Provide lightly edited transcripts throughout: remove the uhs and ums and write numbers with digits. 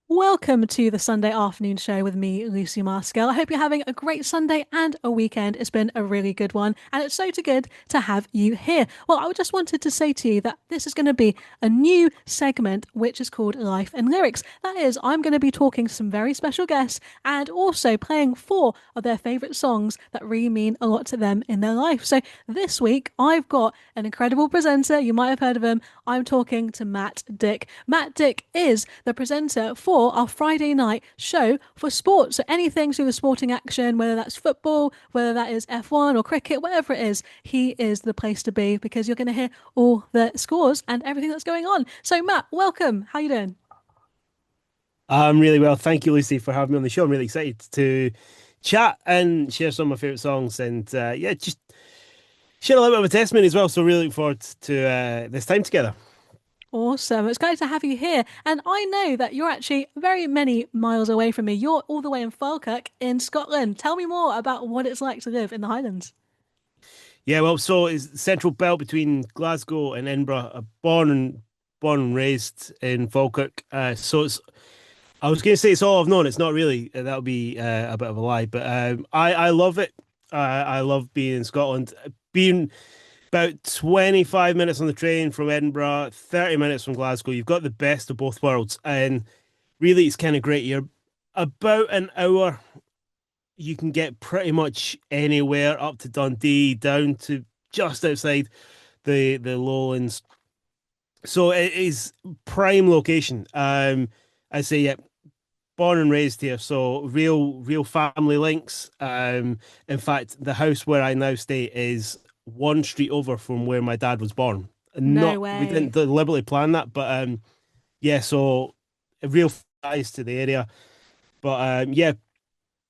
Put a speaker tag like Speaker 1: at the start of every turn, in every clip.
Speaker 1: Welcome to the Sunday afternoon show with me, Lucy Marskell. I hope you're having a great Sunday and a weekend. It's been a really good one, and it's so good to have you here. Well, I just wanted to say to you that this is going to be a new segment which is called Life and Lyrics. That is, I'm going to be talking to some very special guests and also playing four of their favourite songs that really mean a lot to them in their life. So this week, I've got an incredible presenter. You might have heard of him. I'm talking to Matt Dick. Matt Dick is the presenter for our Friday night show for sports. So anything through the sporting action, whether that's football, whether that is F1 or cricket, whatever it is, he is the place to be because you're going to hear all the scores and everything that's going on. So Matt, welcome. How you doing?
Speaker 2: I'm really well. Thank you, Lucy, for having me on the show. I'm really excited to chat and share some of my favorite songs and yeah, just share a little bit of a testimony as well. So really look forward to this time together.
Speaker 1: Awesome. It's great to have you here. And I know that you're actually very many miles away from me. You're all the way in Falkirk in Scotland. Tell me more about what it's like to live in the Highlands.
Speaker 2: Yeah, well, so it's central belt between Glasgow and Edinburgh. Born and raised in Falkirk. So it's I was going to say it's all I've known. It's not really. That would be a bit of a lie. But I love it. I love being in Scotland. Being about 25 minutes on the train from Edinburgh, 30 minutes from Glasgow. You've got the best of both worlds. And really, it's kind of great. You're about an hour. You can get pretty much anywhere up to Dundee, down to just outside the lowlands. So it is prime location. I say, yeah, born and raised here, so real family links. In fact, the house where I now stay is one street over from where my dad was born.
Speaker 1: No
Speaker 2: Not We didn't
Speaker 1: way.
Speaker 2: deliberately plan that, but yeah, so real ties to the area. But yeah,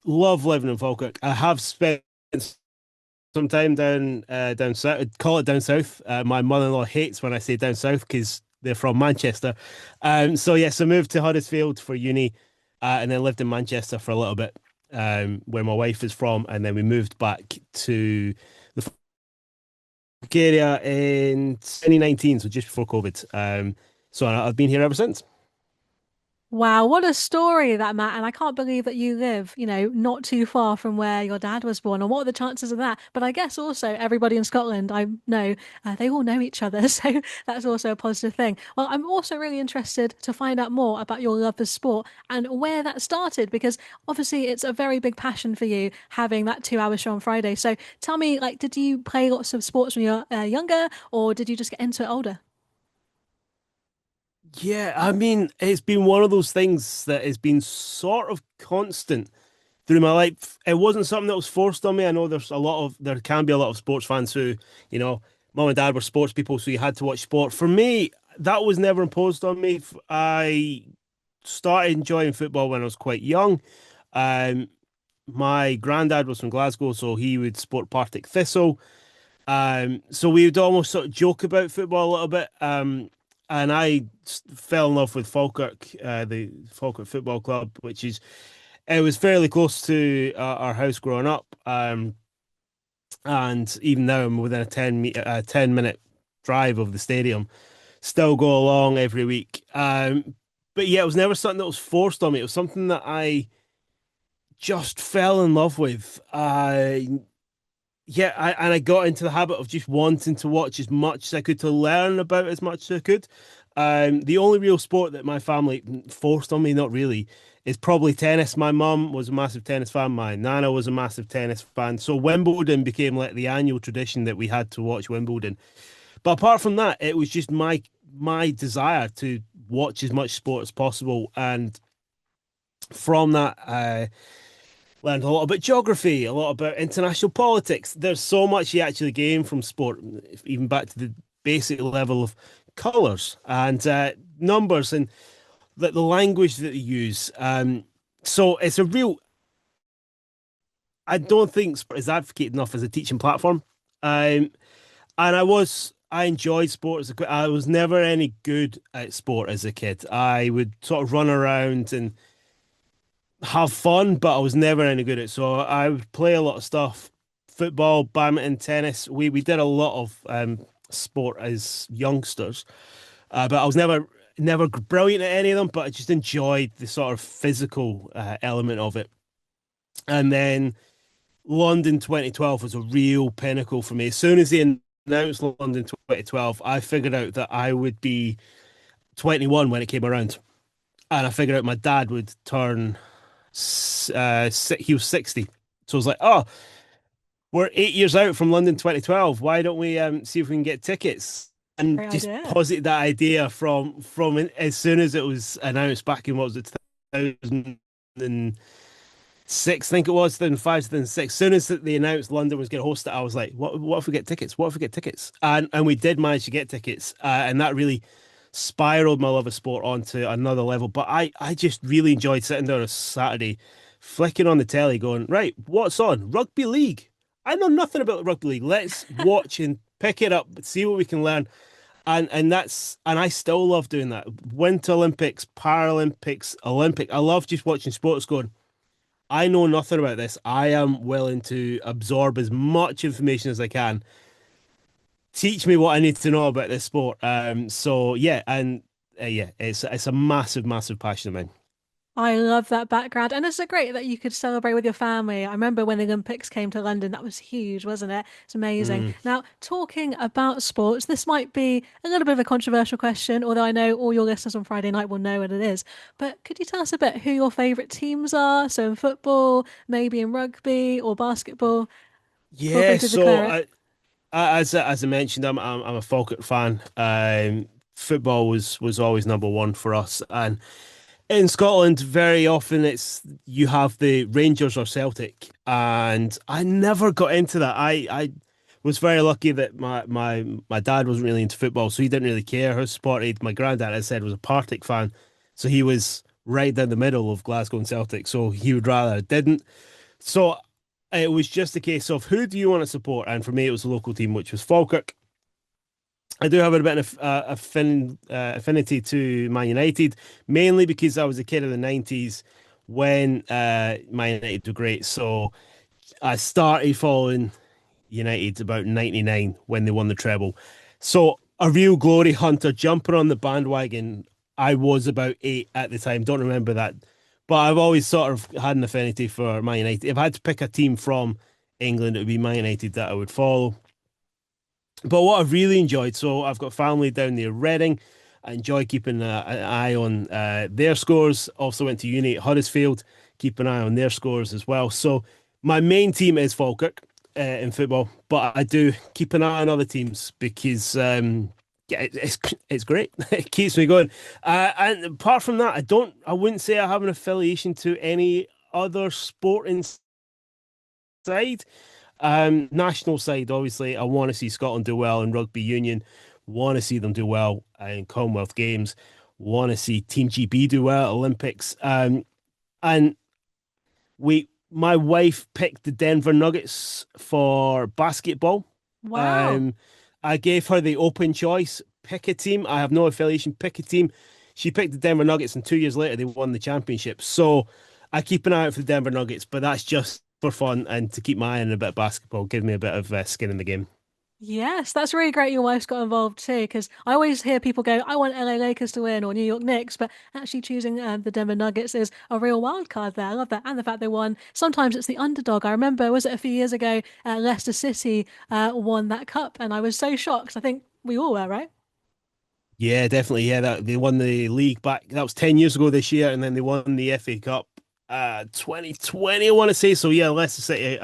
Speaker 2: love living in Falkirk. I have spent some time down south. Call it down south. My mother-in-law hates when I say down south because they're from Manchester. So yes, I moved to Huddersfield for uni, and then lived in Manchester for a little bit, where my wife is from, and then we moved back to the Falkirk area in 2019, so just before COVID. So I've been here ever since.
Speaker 1: Wow, what a story that, Matt. And I can't believe that you live, not too far from where your dad was born. And what are the chances of that? But I guess also everybody in Scotland, I know, they all know each other. So that's also a positive thing. Well, I'm also really interested to find out more about your love for sport and where that started, because obviously it's a very big passion for you having that 2 hour show on Friday. So tell me, like, did you play lots of sports when you were younger, or did you just get into it older?
Speaker 2: Yeah, I mean, it's been one of those things that has been sort of constant through my life. It wasn't something that was forced on me. I know there can be a lot of sports fans who, you know, mom and dad were sports people, so you had to watch sport. For me, that was never imposed on me. I started enjoying football when I was quite young. Um, my granddad was from Glasgow, so he would support Partick Thistle. So we would almost sort of joke about football a little bit. And fell in love with Falkirk, the Falkirk Football Club, which is it was fairly close to our house growing up. And even now I'm within a 10-minute drive of the stadium. Still go along every week. But yeah, it was never something that was forced on me. It was something that I just fell in love with. And I got into the habit of just wanting to watch as much as I could to learn about as much as I could. The only real sport that my family forced on me, not really, is probably tennis. My mum was a massive tennis fan. My nana was a massive tennis fan. So Wimbledon became like the annual tradition that we had to watch Wimbledon. But apart from that, it was just my desire to watch as much sport as possible. And from that, learned a lot about geography, a lot about international politics. There's so much you actually gain from sport, even back to the basic level of colours and numbers and the language that they use. So it's a real. I don't think sport is advocated enough as a teaching platform. Um, and I enjoyed sport as a kid. I was never any good at sport as a kid. I would sort of run around and have fun, but I was never any good at it. So I would play a lot of stuff, football, badminton, tennis. We did a lot of sport as youngsters, but I was never never brilliant at any of them, but I just enjoyed the sort of physical element of it. And then London 2012 was a real pinnacle for me. As soon as they announced London 2012, I figured out that I would be 21 when it came around. And I figured out my dad would turn, he was 60. So I was like, oh, we're 8 years out from London 2012. Why don't we see if we can get tickets? And
Speaker 1: Great
Speaker 2: just
Speaker 1: idea.
Speaker 2: posit that idea from as soon as it was announced back in what was it, 2006, I think it was, 2005, 2006. As soon as they announced London was going to host it, I was like, what if we get tickets? What if we get tickets? And we did manage to get tickets, and that really spiraled my love of sport onto another level. But I just really enjoyed sitting there on a Saturday, flicking on the telly, going, right, what's on? Rugby league. I know nothing about rugby league. Let's watch and pick it up, see what we can learn. And I still love doing that. Winter Olympics, Paralympics, Olympic. I love just watching sports going, I know nothing about this. I am willing to absorb as much information as I can. Teach me what I need to know about this sport. So yeah, and yeah, it's a massive, massive passion of mine.
Speaker 1: I love that background. And it's so great that you could celebrate with your family. I remember when the Olympics came to London, that was huge, wasn't it? It's amazing.
Speaker 2: Mm.
Speaker 1: Now, talking about sports, this might be a little bit of a controversial question, although I know all your listeners on Friday night will know what it is. But could you tell us a bit who your favourite teams are? So in football, maybe in rugby or basketball? Feel free
Speaker 2: Yeah,
Speaker 1: to
Speaker 2: so
Speaker 1: declare it.
Speaker 2: as I mentioned, I'm a Falkirk fan. Football was always number one for us, and in Scotland, very often it's you have the Rangers or Celtic, and I never got into that. I was very lucky that my dad wasn't really into football, so he didn't really care who supported. My granddad, as I said, was a Partick fan, so he was right down the middle of Glasgow and Celtic, so he would rather I didn't. So it was just a case of who do you want to support, and for me, it was the local team, which was Falkirk. I do have a bit of affinity to Man United, mainly because I was a kid in the 90s when Man United were great. So I started following United about 99 when they won the treble. So a real glory hunter jumping on the bandwagon. I was about 8 at the time. Don't remember that. But I've always sort of had an affinity for Man United. If I had to pick a team from England, it would be Man United that I would follow. But what I've really enjoyed, so I've got family down near Reading. I enjoy keeping an eye on their scores. Also went to uni at Huddersfield, keep an eye on their scores as well. So my main team is Falkirk in football, but I do keep an eye on other teams because yeah, it's great. It keeps me going. And apart from that, I wouldn't say I have an affiliation to any other sporting side. National side, obviously, I want to see Scotland do well in rugby union, want to see them do well in Commonwealth Games, want to see Team GB do well at Olympics. And my wife picked the Denver Nuggets for basketball.
Speaker 1: Wow.
Speaker 2: Um, I gave her the open choice, pick a team. I have no affiliation, pick a team. She picked the Denver Nuggets, and 2 years later, they won the championship. So I keep an eye out for the Denver Nuggets, but that's just for fun and to keep my eye on a bit of basketball, give me a bit of skin in the game.
Speaker 1: Yes, that's really great your wife's got involved too, because I always hear people go, I want LA Lakers to win or New York Knicks, but actually choosing the Denver Nuggets is a real wild card there. I love that. And the fact they won. Sometimes it's the underdog. I remember, was it a few years ago, Leicester City won that cup, and I was so shocked. I think we all were, right?
Speaker 2: Yeah, definitely. Yeah, that they won the league back. That was 10 years ago this year, and then they won the FA Cup 2020, I want to say. So yeah, Leicester City,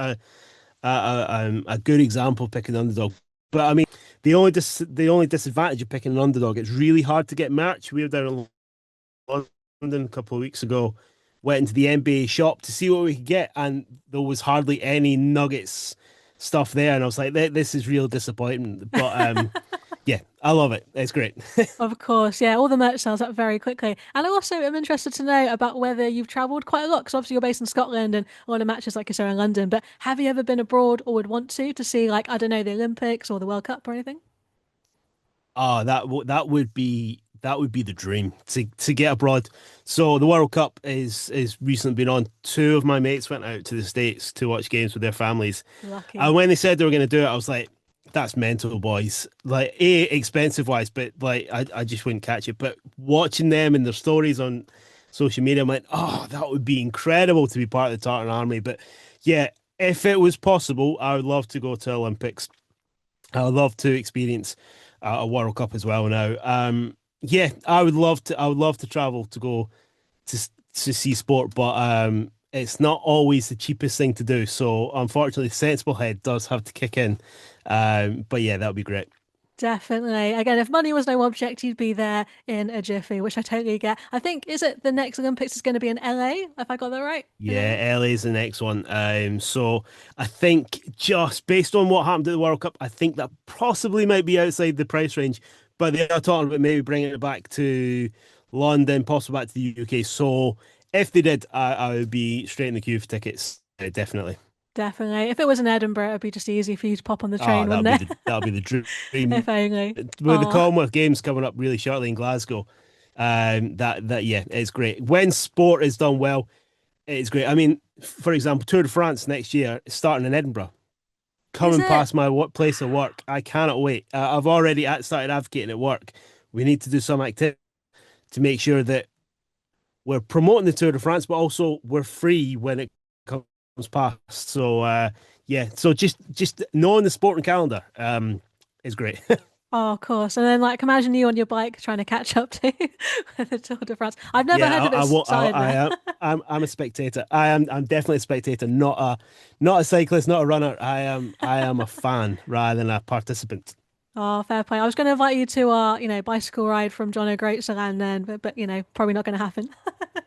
Speaker 2: a good example of picking an underdog. But I mean, the only disadvantage of picking an underdog, it's really hard to get merch. We were down in London a couple of weeks ago, went into the NBA shop to see what we could get, and there was hardly any Nuggets stuff there, and I was like, "This is real disappointment." But yeah, I love it. It's great.
Speaker 1: Of course, yeah, all the merch sells up very quickly. And I also am interested to know about whether you've travelled quite a lot, because obviously you're based in Scotland and a lot of matches like you saw in London. But have you ever been abroad or would want to see, like, I don't know, the Olympics or the World Cup or anything?
Speaker 2: Oh, that would be the dream to get abroad. So the World Cup is recently been on. Two of my mates went out to the States to watch games with their families. And
Speaker 1: Lucky.
Speaker 2: when they said they were going to do it, I was like, that's mental, boys. Like, A, expensive wise, but like I just wouldn't catch it. But watching them and their stories on social media, I'm like, oh, that would be incredible to be part of the Tartan Army. But yeah, if it was possible, I would love to go to Olympics. I would love to experience a World Cup as well now. Yeah, I would love to. I would love to travel to go to see sport, but it's not always the cheapest thing to do. So unfortunately, sensible head does have to kick in. But yeah, that would be great.
Speaker 1: Definitely. Again, if money was no object, you'd be there in a jiffy, which I totally get. I think, is it the next Olympics is going to be in LA, if I got that right? In LA?
Speaker 2: Yeah, LA's the next one. So I think just based on what happened at the World Cup, I think that possibly might be outside the price range. But they are talking about maybe bringing it back to London, possibly back to the UK. So if they did, I would be straight in the queue for tickets. Definitely.
Speaker 1: Definitely. If it was in Edinburgh, it'd be just easy for you to pop on the
Speaker 2: Oh,
Speaker 1: train, wouldn't it?
Speaker 2: that would be the
Speaker 1: If
Speaker 2: dream.
Speaker 1: only.
Speaker 2: With the
Speaker 1: Oh,
Speaker 2: Commonwealth Games coming up really shortly in Glasgow, that yeah, it's great. When sport is done well, it's great. I mean, for example, Tour de France next year is starting in Edinburgh.
Speaker 1: is
Speaker 2: Coming
Speaker 1: it?
Speaker 2: past my place of work, I cannot wait. I've already started advocating at work. We need to do some activity to make sure that we're promoting the Tour de France, but also we're free when it comes past. So yeah, so just knowing the sporting calendar is great.
Speaker 1: Oh, of course. And then, like, imagine you on your bike trying to catch up to the Tour de France. I've never
Speaker 2: Yeah,
Speaker 1: heard that
Speaker 2: I
Speaker 1: it
Speaker 2: won't.
Speaker 1: started
Speaker 2: I
Speaker 1: there.
Speaker 2: am. I'm a spectator. I'm definitely a spectator, not a cyclist, not a runner. I am a fan rather than a participant.
Speaker 1: Oh, fair play. I was going to invite you to our, bicycle ride from John O'Groats then, but probably not going to happen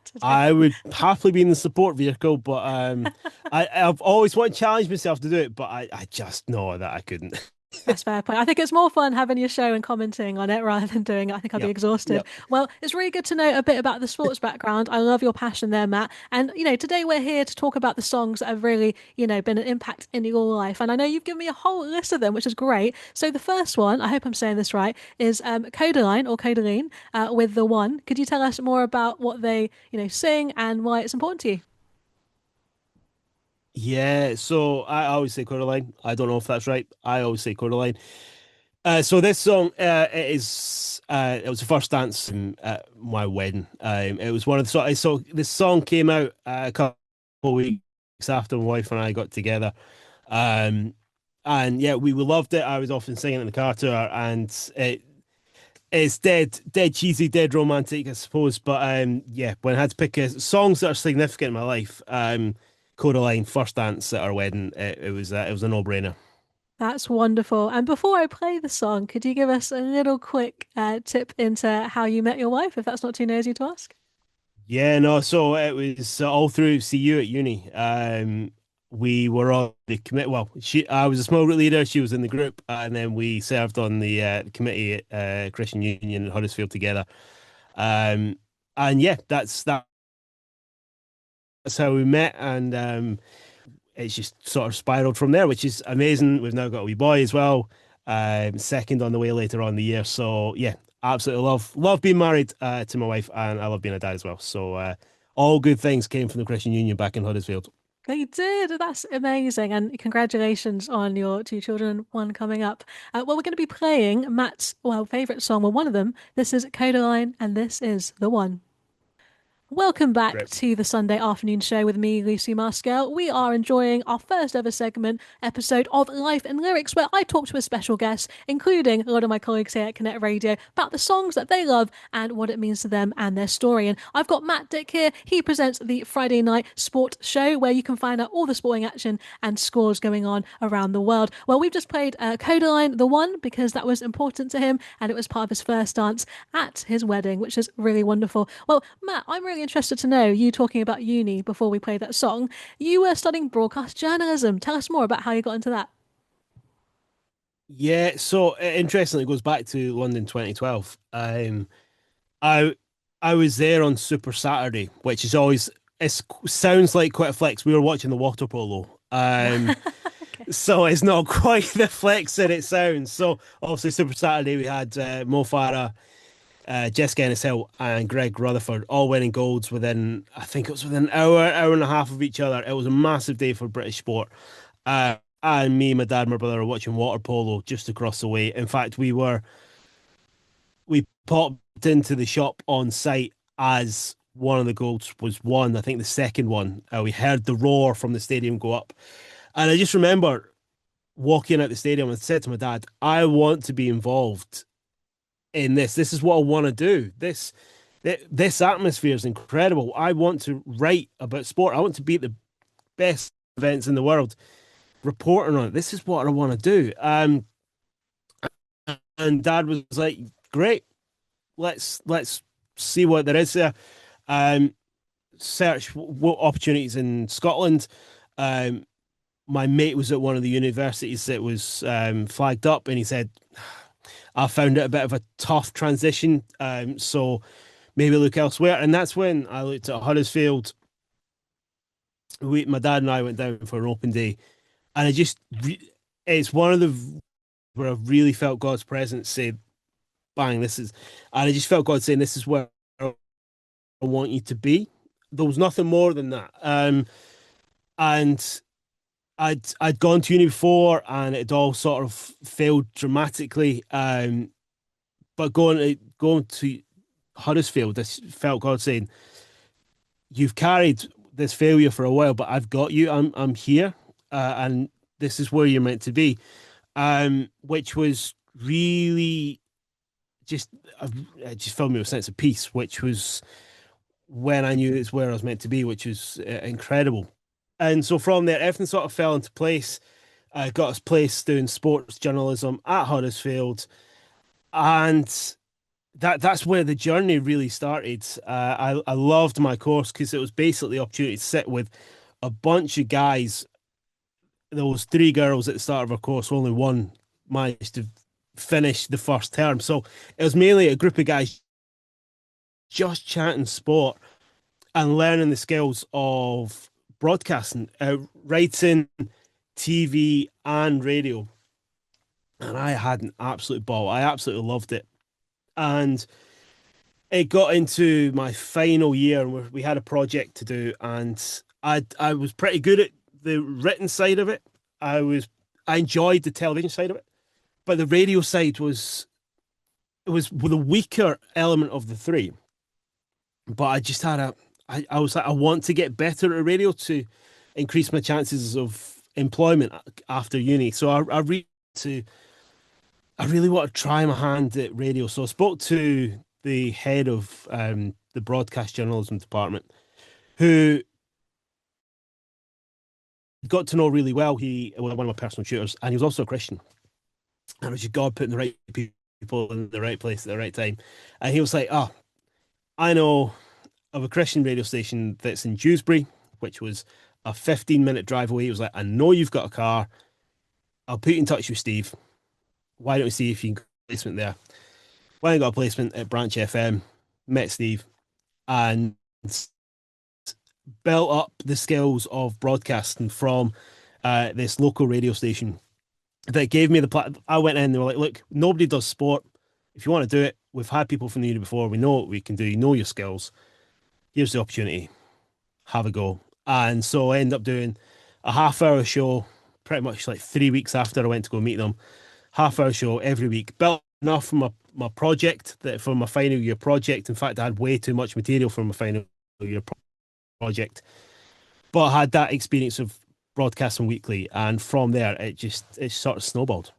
Speaker 1: today.
Speaker 2: I would happily be in the support vehicle, but I've always wanted to challenge myself to do it, but I just know that I couldn't.
Speaker 1: That's fair play. I think it's more fun having your show and commenting on it rather than doing it. I think I'd be
Speaker 2: Yep.
Speaker 1: exhausted.
Speaker 2: Yep.
Speaker 1: Well, it's really good to know a bit about the sports background. I love your passion there, Matt. And, today we're here to talk about the songs that have really, been an impact in your life. And I know you've given me a whole list of them, which is great. So the first one, I hope I'm saying this right, is Codaline or Codaline with The One. Could you tell us more about what they, sing and why it's important to you?
Speaker 2: Yeah. So I always say Coraline. I don't know if that's right. I always say Coraline. So this song, it was the first dance at my wedding. It was one of the so this song came out a couple of weeks after my wife and I got together. Um, and yeah, we loved it. I was often singing it in the car to her, and it's dead cheesy, dead romantic, I suppose. But yeah, when I had to pick songs that are significant in my life, Coraline, first dance at our wedding, it was a no-brainer.
Speaker 1: That's wonderful. And before I play the song, could you give us a little quick tip into how you met your wife, if that's not too nosy to ask?
Speaker 2: Yeah, no, so it was all through CU at uni. We were on the commit. Well, I was a small group leader. She was in the group, and then we served on the committee at Christian Union in Huddersfield together. Um, and yeah, that's how we met, and it's just sort of spiraled from there, which is amazing. We've now got a wee boy as well, second on the way later on in the year. So yeah, absolutely love being married to my wife, and I love being a dad as well. So all good things came from the Christian Union back in Huddersfield.
Speaker 1: They did. That's amazing. And congratulations on your two children, one coming up. Well, we're going to be playing Matt's, favorite song. Well, one of them. This is Codaline, and this is The One. Welcome back
Speaker 2: Great.
Speaker 1: to the Sunday afternoon show with me, Lucy Marskell. We are enjoying our first ever episode of Life and Lyrics, where I talk to a special guest, including a lot of my colleagues here at Konnect Radio, about the songs that they love and what it means to them and their story. And I've got Matt Dick here. He presents the Friday night sport show, where you can find out all the sporting action and scores going on around the world. Well, we've just played Codaline, the one, because that was important to him, and it was part of his first dance at his wedding, which is really wonderful. Well, Matt, I'm really interested to know, you talking about uni before we played that song, you were studying broadcast journalism. Tell us more about how you got into that.
Speaker 2: Yeah, so interestingly, it goes back to London 2012. I I was there on Super Saturday, which is always it sounds like quite a flex. We were watching the water polo.
Speaker 1: Okay.
Speaker 2: So it's not quite the flex that it sounds. So obviously Super Saturday we had Mo Farah, Jessica Ennis Hill, and Greg Rutherford all winning golds within I think it was within an hour and a half of each other. It was a massive day for British sport. and me, my dad, and my brother were watching water polo just across the way. In fact, we popped into the shop on site as one of the goals was won. I think the second one, we heard the roar from the stadium go up, and I just remember walking out the stadium and said to my dad, "I want to be involved in this. This is what I want to do. This atmosphere is incredible. I want to write about sport. I want to be at the best events in the world, reporting on it. This is what I want to do." And Dad was like, "Great, let's see what there is there." Um, Search what opportunities in Scotland. Um, my mate was at one of the universities that was flagged up, and he said, "I found it a bit of a tough transition, so maybe look elsewhere." And that's when I looked at Huddersfield. My dad and I went down for an open day, and it's one of the where I really felt God's presence say, "Bang, this is," and I just felt God saying, "This is where I want you to be." There was nothing more than that. And I'd gone to uni before, and it all sort of failed dramatically. But going to Huddersfield, this felt God saying, "You've carried this failure for a while, but I've got you. I'm here, and this is where you're meant to be." Which was really just it just filled me with a sense of peace, which was when I knew it's where I was meant to be, which was incredible. And so from there, everything sort of fell into place. I got us placed doing sports journalism at Huddersfield, and that's where the journey really started. I loved my course because it was basically the opportunity to sit with a bunch of guys. There was three girls at the start of our course. Only one managed to finish the first term, so it was mainly a group of guys just chatting sport and learning the skills of broadcasting, writing, TV, and radio. And I had an absolute ball. I absolutely loved it. And it got into my final year, and we had a project to do, and I was pretty good at the written side of it. I enjoyed the television side of it, but the radio side was the weaker element of the three. But I just had I was like, I want to get better at radio to increase my chances of employment after uni. So to I really want to try my hand at radio. So I spoke to the head of the broadcast journalism department, who got to know really well. He was one of my personal tutors, and he was also a Christian. And it was just God putting the right people in the right place at the right time. And he was like, "Oh, I know of a Christian radio station that's in Dewsbury, which was a 15-minute drive away." He was like, "I know you've got a car. I'll put you in touch with Steve. Why don't we see if you can get a placement there?" When I got a placement at Branch FM, met Steve, and built up the skills of broadcasting from this local radio station that gave me I went in, they were like, "Look, nobody does sport. If you want to do it, we've had people from the uni before. We know what we can do. You know your skills. Here's the opportunity. Have a go." And so I ended up doing a half-hour show pretty much like 3 weeks after I went to go meet them. Half-hour show every week. Built enough for my project, that for my final year project. In fact, I had way too much material for my final year project, but I had that experience of broadcasting weekly, and from there it sort of snowballed.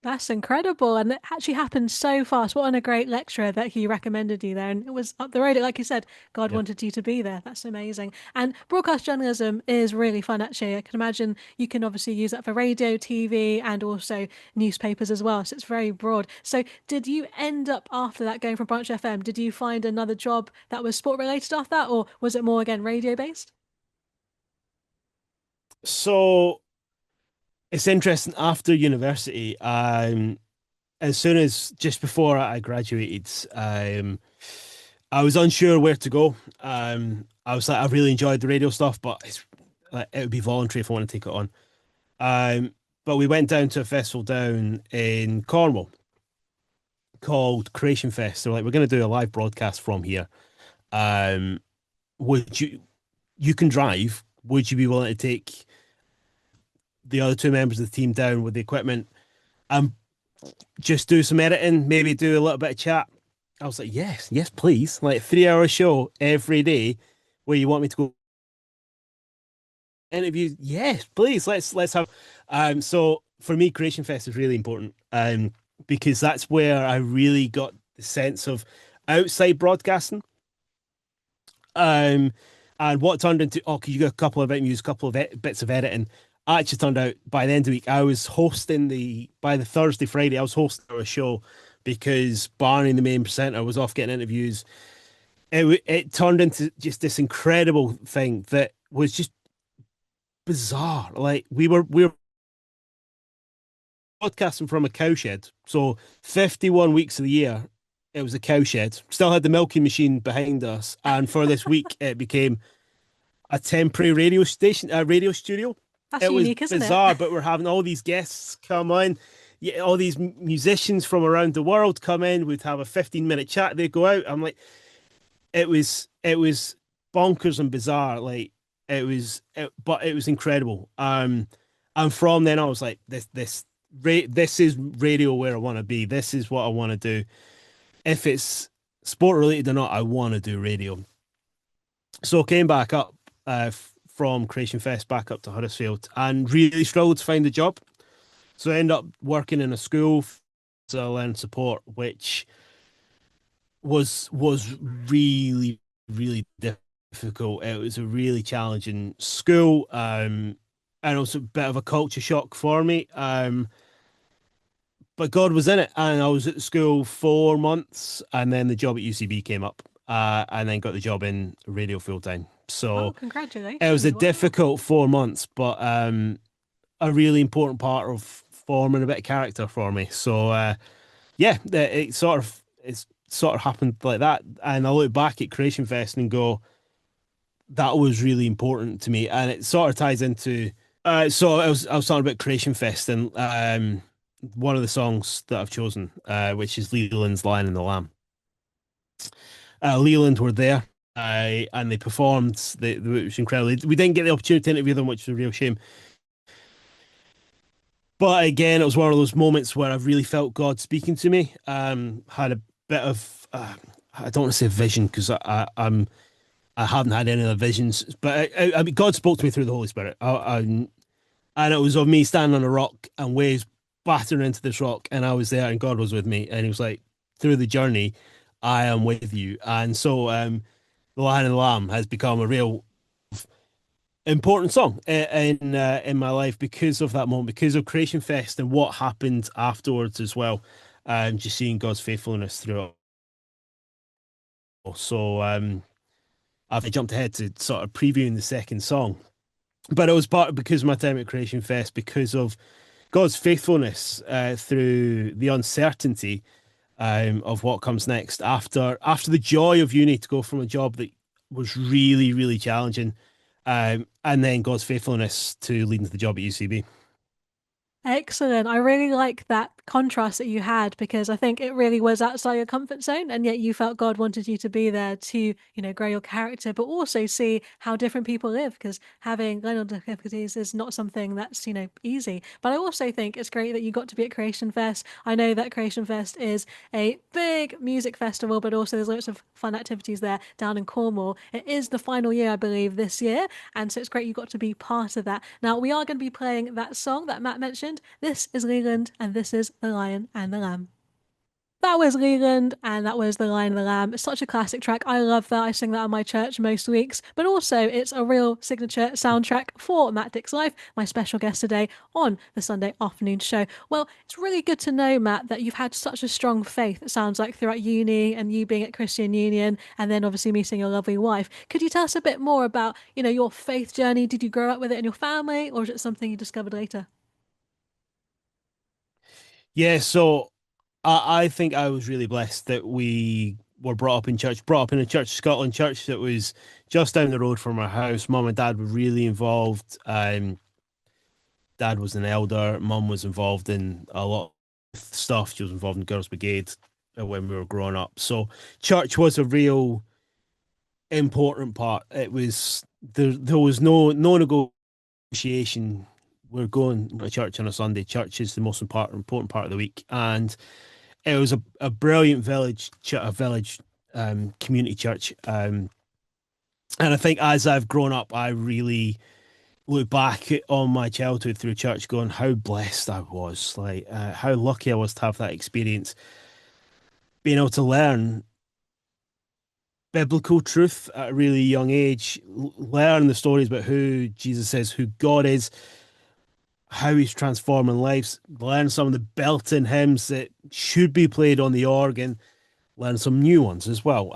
Speaker 1: That's incredible. And it actually happened so fast. What a great lecturer that he recommended you there. And it was up the road. Like you said, God
Speaker 2: Yeah.
Speaker 1: wanted you to be there. That's amazing. And broadcast journalism is really fun, actually. I can imagine you can obviously use that for radio, TV, and also newspapers as well. So it's very broad. So did you end up after that going from Branch FM? Did you find another job that was sport related after that? Or was it more, again, radio based?
Speaker 2: So it's interesting. After university, as soon as just before I graduated, I was unsure where to go. I was like, I really enjoyed the radio stuff, but it's like it would be voluntary if I want to take it on. Um, but we went down to a festival down in Cornwall called Creation Fest. So like, we're going to do a live broadcast from here. Um, would you can drive? Would you be willing to take the other two members of the team down with the equipment and just do some editing, maybe do a little bit of chat. I was like, yes, yes, please. Like 3 hour show every day where you want me to go interview. Yes, please. Let's have so for me, Creation Fest is really important. Because that's where I really got the sense of outside broadcasting. Um and what turned into, oh, cause you got a couple of interviews, a couple of bits of editing. Actually turned out by the end of the week, I was hosting by the Thursday, Friday, I was hosting a show because Barney, the main presenter, was off getting interviews. It turned into just this incredible thing that was just bizarre. Like we were podcasting from a cowshed. So 51 weeks of the year, it was a cowshed. Still had the milking machine behind us. And for this week, it became a temporary radio station, a radio studio.
Speaker 1: That's
Speaker 2: It was
Speaker 1: unique, isn't it?
Speaker 2: bizarre, but we're having all these guests come on. Yeah, all these musicians from around the world come in. We'd have a 15-minute chat. They go out. I'm like, it was bonkers and bizarre. Like but it was incredible. And from then I was like, this is radio where I want to be. This is what I want to do. If it's sport related or not, I want to do radio. So I came back up from Creation Fest back up to Huddersfield and really struggled to find a job. So I ended up working in a school to learn support, which was really, really difficult. It was a really challenging school, and also a bit of a culture shock for me. But God was in it, and I was at the school 4 months, and then the job at UCB came up, and then got the job in radio full time.
Speaker 1: Oh,
Speaker 2: So it was a
Speaker 1: congratulations. Wow.
Speaker 2: difficult 4 months, but a really important part of forming a bit of character for me. So yeah, it's sort of happened like that, and I look back at Creation Fest and go, that was really important to me, and it sort of ties into. So I was talking about Creation Fest, and one of the songs that I've chosen, which is Leland's "Lion and the Lamb." Leland were there, and they performed. It was incredible. We didn't get the opportunity to interview them, which was a real shame. But again, it was one of those moments where I really felt God speaking to me. Had a bit of, I don't want to say vision because I haven't had any of the visions, but I mean, God spoke to me through the Holy Spirit. And it was of me standing on a rock and waves battering into this rock, and I was there, and God was with me, and He was like, through the journey, I am with you. And so, the Lion and the Lamb has become a real important song in my life because of that moment, because of Creation Fest and what happened afterwards as well. Just seeing God's faithfulness through it. So I've jumped ahead to sort of previewing the second song, but it was part because of my time at Creation Fest, because of God's faithfulness through the uncertainty of what comes next after the joy of uni, to go from a job that was really, really challenging, and then God's faithfulness to leading to the job at UCB.
Speaker 1: Excellent. I really like that contrast that you had because I think it really was outside your comfort zone, and yet you felt God wanted you to be there to, grow your character, but also see how different people live because having learning difficulties is not something that's, easy. But I also think it's great that you got to be at Creation Fest. I know that Creation Fest is a big music festival, but also there's lots of fun activities there down in Cornwall. It is the final year, I believe, this year, and so it's great you got to be part of that. Now, we are going to be playing that song that Matt mentioned. This is Leland, and this is The Lion and the Lamb. That was Leland, and that was The Lion and the Lamb. It's such a classic track. I love that. I sing that in my church most weeks. But also, it's a real signature soundtrack for Matt Dick's life, my special guest today on the Sunday afternoon show. Well, it's really good to know, Matt, that you've had such a strong faith, it sounds like, throughout uni and you being at Christian Union, and then obviously meeting your lovely wife. Could you tell us a bit more about, your faith journey? Did you grow up with it in your family, or is it something you discovered later?
Speaker 2: Yeah, so I think I was really blessed that we were brought up in a Church of Scotland church that was just down the road from our house. Mum and dad were really involved. Dad was an elder. Mum was involved in a lot of stuff. She was involved in Girls' Brigade when we were growing up. So church was a real important part. It was there. There was no negotiation we're going to church on a Sunday. Church is the most important part of the week, and it was a brilliant village community church. And I think as I've grown up, I really look back on my childhood through church, going how blessed I was, like how lucky I was to have that experience, being able to learn biblical truth at a really young age, learn the stories about who Jesus is, who God is, how he's transforming lives, learn some of the built-in hymns that should be played on the organ, learn some new ones as well.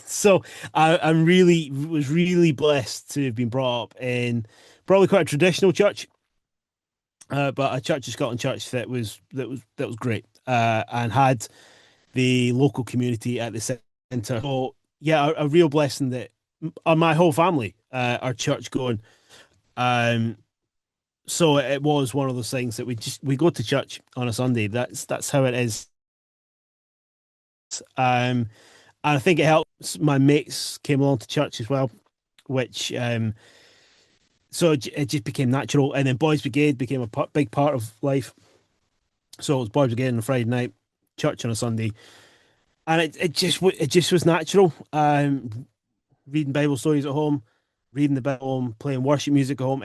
Speaker 2: So I'm really was really blessed to have been brought up in probably quite a traditional church, but a Church of Scotland church that was great, and had the local community at the centre. So yeah, a real blessing that my whole family are church going. Um, so it was one of those things that we go to church on a Sunday. That's how it is. And I think it helps. My mates came along to church as well, which so it just became natural. And then Boys Brigade became a big part of life. So it was Boys Brigade on a Friday night, church on a Sunday, and it just was natural. Reading Bible stories at home, reading the Bible at home, playing worship music at home.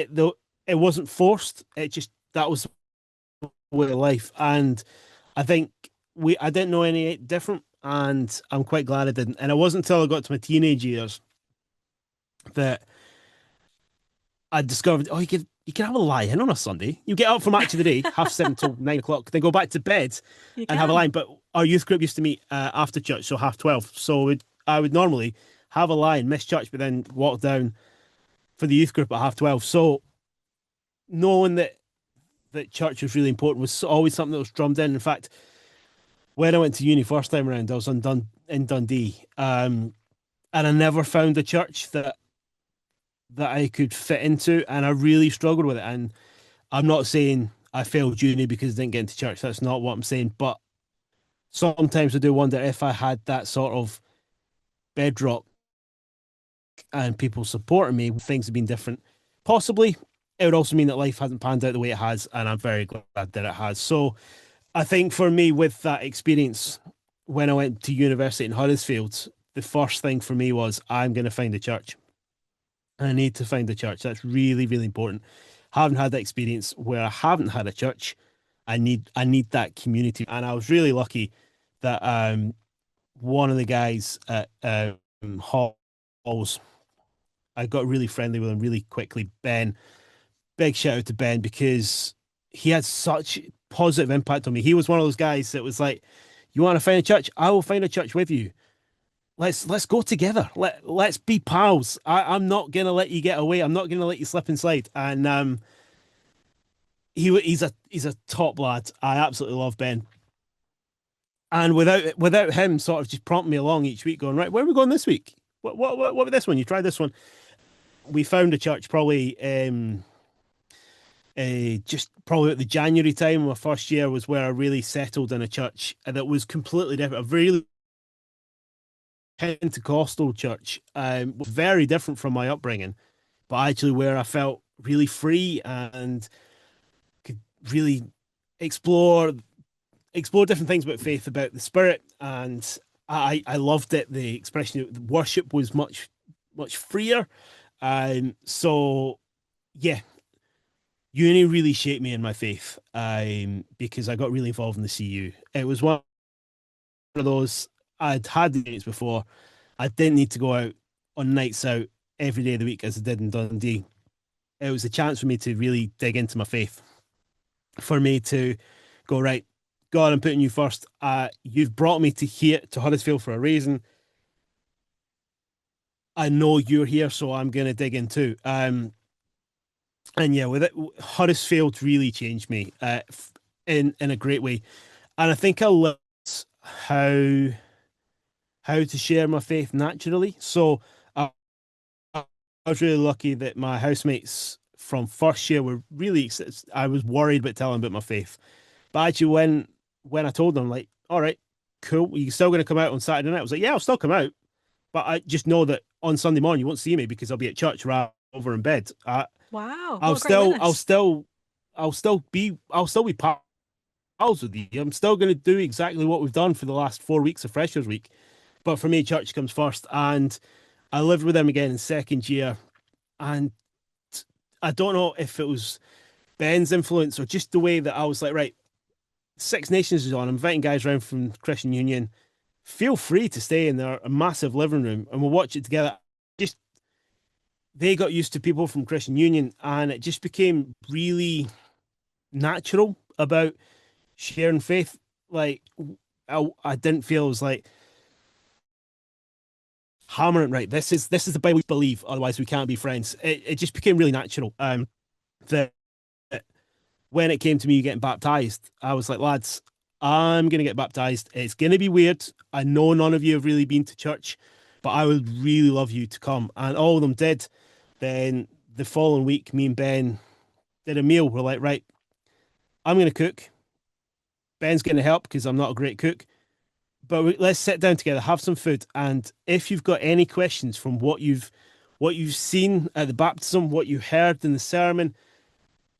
Speaker 2: Though it wasn't forced. It just that was the way of life, and I think I didn't know any different, and I'm quite glad I didn't. And it wasn't until I got to my teenage years that I discovered, oh, you can have a lie in on a Sunday. You get up for match of the day, 7:30 till 9 o'clock, then go back to bed
Speaker 1: You
Speaker 2: and have a
Speaker 1: can.
Speaker 2: line. But our youth group used to meet after church, so 12:30. So I would normally have a line, miss church, but then walk down for the youth group at 12:30. So knowing that church was really important was always something that was drummed in. In fact, when I went to uni first time around, I was in Dundee, and I never found a church that I could fit into, and I really struggled with it. And I'm not saying I failed uni because I didn't get into church. That's not what I'm saying. But sometimes I do wonder if I had that sort of bedrock and people supporting me, things have been different. Possibly, it would also mean that life hasn't panned out the way it has, and I'm very glad that it has. So I think for me, with that experience, when I went to university in Huddersfield, the first thing for me was I'm going to find a church. I need to find a church. That's really, really important. Haven't had that experience where I haven't had a church. I need that community, and I was really lucky that one of the guys at Halls, I got really friendly with him really quickly. Ben, big shout out to Ben because he had such positive impact on me. He was one of those guys that was like, "You want to find a church? I will find a church with you. Let's go together. Let's be pals. I'm not gonna let you get away. I'm not gonna let you slip and slide." And he's a top lad. I absolutely love Ben. And without him sort of just prompting me along each week, going, right, where are we going this week? What about this one? You try this one. We found a church probably just probably at the January time. My first year was where I really settled in a church that was completely different. A really Pentecostal church, was very different from my upbringing, but actually where I felt really free and could really explore different things about faith, about the spirit, and I loved it. The expression of worship was much freer. So yeah, uni really shaped me in my faith, because I got really involved in the CU. It was one of those I'd had the experience before. I didn't need to go out on nights out every day of the week as I did in Dundee. It was a chance for me to really dig into my faith, for me to go, right, God, I'm putting you first. You've brought me to here to Huddersfield for a reason. I know you're here, so I'm going to dig in too. And yeah, with it, Huddersfield really changed me in a great way, and I think I learned how how to share my faith naturally. So I, I was really lucky that my housemates from first year were really. I was worried about telling them about my faith, but actually, when I told them, like, all right, cool, you still going to come out on Saturday night? I was like, yeah, I'll still come out, but I just know that on Sunday morning you won't see me because I'll be at church rather over in bed.
Speaker 1: Wow,
Speaker 2: I'll
Speaker 1: what a great
Speaker 2: still, I'll
Speaker 1: witness.
Speaker 2: still, I'll still be pals with you. I'm still going to do exactly what we've done for the last 4 weeks of Freshers Week. But for me, church comes first. And I lived with him again in second year. And I don't know if it was Ben's influence or just the way that I was like, right, Six Nations is on. I'm inviting guys around from Christian Union. Feel free to stay in their a massive living room and we'll watch it together. Just they got used to people from Christian Union and it just became really natural about sharing faith. Like I didn't feel it was like hammering right. This is the Bible we believe. Otherwise, we can't be friends. It just became really natural. That when it came to me getting baptized, I was like, lads, I'm gonna get baptized. It's gonna be weird. I know none of you have really been to church, but I would really love you to come. And all of them did. Then the following week, me and Ben did a meal. We're like, right, I'm gonna cook. Ben's gonna help because I'm not a great cook. But let's sit down together, have some food, and if you've got any questions from what you've seen at the baptism, what you heard in the sermon,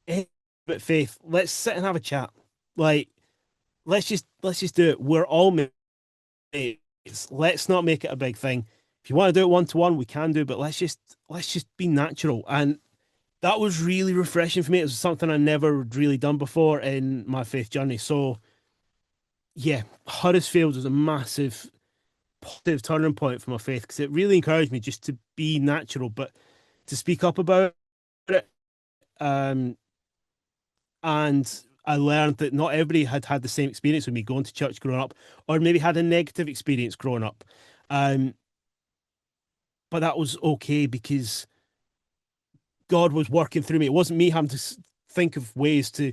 Speaker 2: about faith, let's sit and have a chat. Like, let's just do it. We're all mates. Let's not make it a big thing. If you want to do it one to one, we can do, but let's just be natural. And that was really refreshing for me. It was something I never really done before in my faith journey. So yeah, Huddersfield was a massive positive turning point for my faith because it really encouraged me just to be natural, but to speak up about it. Um, and I learned that not everybody had had the same experience with me going to church growing up, or maybe had a negative experience growing up. Um, but that was okay because God was working through me. It wasn't me having to think of ways to